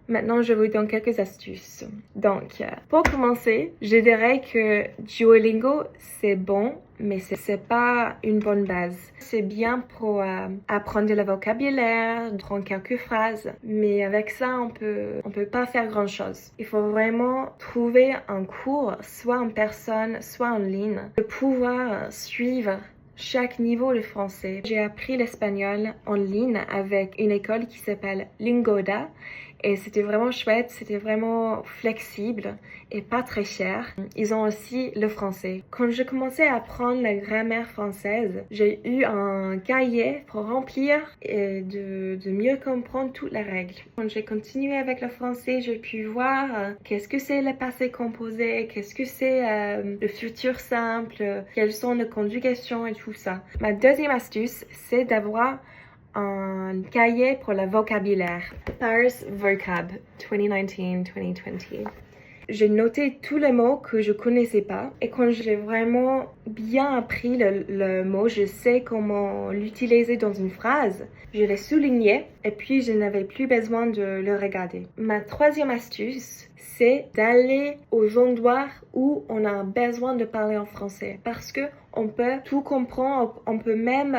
Maintenant, je vous donne quelques astuces. Donc, pour commencer, je dirais que Duolingo, c'est bon, mais c'est pas une bonne base. C'est bien pour apprendre le vocabulaire, prendre quelques phrases, mais avec ça, on peut pas faire grand chose. Il faut vraiment trouver un cours, soit en personne, soit en ligne, de pouvoir suivre chaque niveau de français. J'ai appris l'espagnol en ligne avec une école qui s'appelle Lingoda et c'était vraiment chouette, c'était vraiment flexible et pas très cher. Ils ont aussi le français. Quand je commençais à apprendre la grammaire française, j'ai eu un cahier pour remplir et de mieux comprendre toutes les règles. Quand j'ai continué avec le français, j'ai pu voir qu'est-ce que c'est le passé composé, qu'est-ce que c'est le futur simple, quelles sont les conjugations et tout ça. Ma deuxième astuce, c'est d'avoir un cahier pour le vocabulaire. Paris Vocab 2019-2020. J'ai noté tous les mots que je connaissais pas et quand j'ai vraiment bien appris le mot, je sais comment l'utiliser dans une phrase. Je l'ai souligné et puis je n'avais plus besoin de le regarder. Ma troisième astuce, c'est d'aller aux endroits où on a besoin de parler en français parce que on peut tout comprendre, on peut même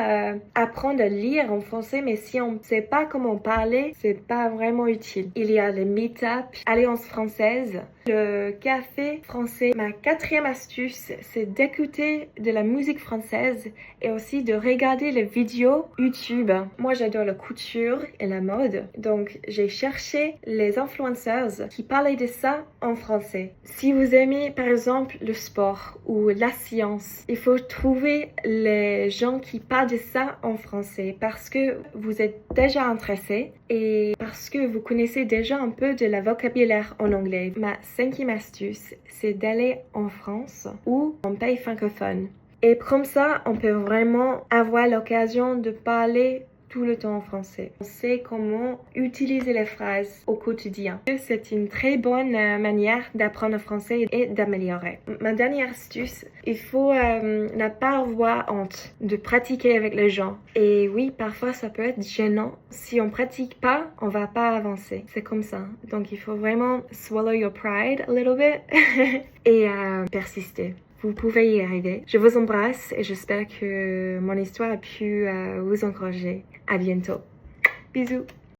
apprendre à lire en français, mais si on ne sait pas comment parler, c'est pas vraiment utile. Il y a les meet-up, Alliance française, le café français. Ma quatrième astuce, c'est d'écouter de la musique française et aussi de regarder les vidéos YouTube. Moi, j'adore la couture et la mode, donc j'ai cherché les influenceurs qui parlaient de ça en français. Si vous aimez par exemple le sport ou la science, il faut trouver les gens qui parlent de ça en français parce que vous êtes déjà intéressé et parce que vous connaissez déjà un peu de la vocabulaire en anglais. Ma cinquième astuce, c'est d'aller en France ou en pays francophone. Et comme ça, on peut vraiment avoir l'occasion de parler tout le temps en français. On sait comment utiliser les phrases au quotidien. C'est une très bonne manière d'apprendre le français et d'améliorer. Ma dernière astuce, il faut ne pas avoir honte de pratiquer avec les gens. Et oui, parfois ça peut être gênant. Si on pratique pas, on va pas avancer. C'est comme ça. Donc il faut vraiment swallow your pride a little bit et persister. Vous pouvez y arriver. Je vous embrasse et j'espère que mon histoire a pu vous encourager. À bientôt. Bisous.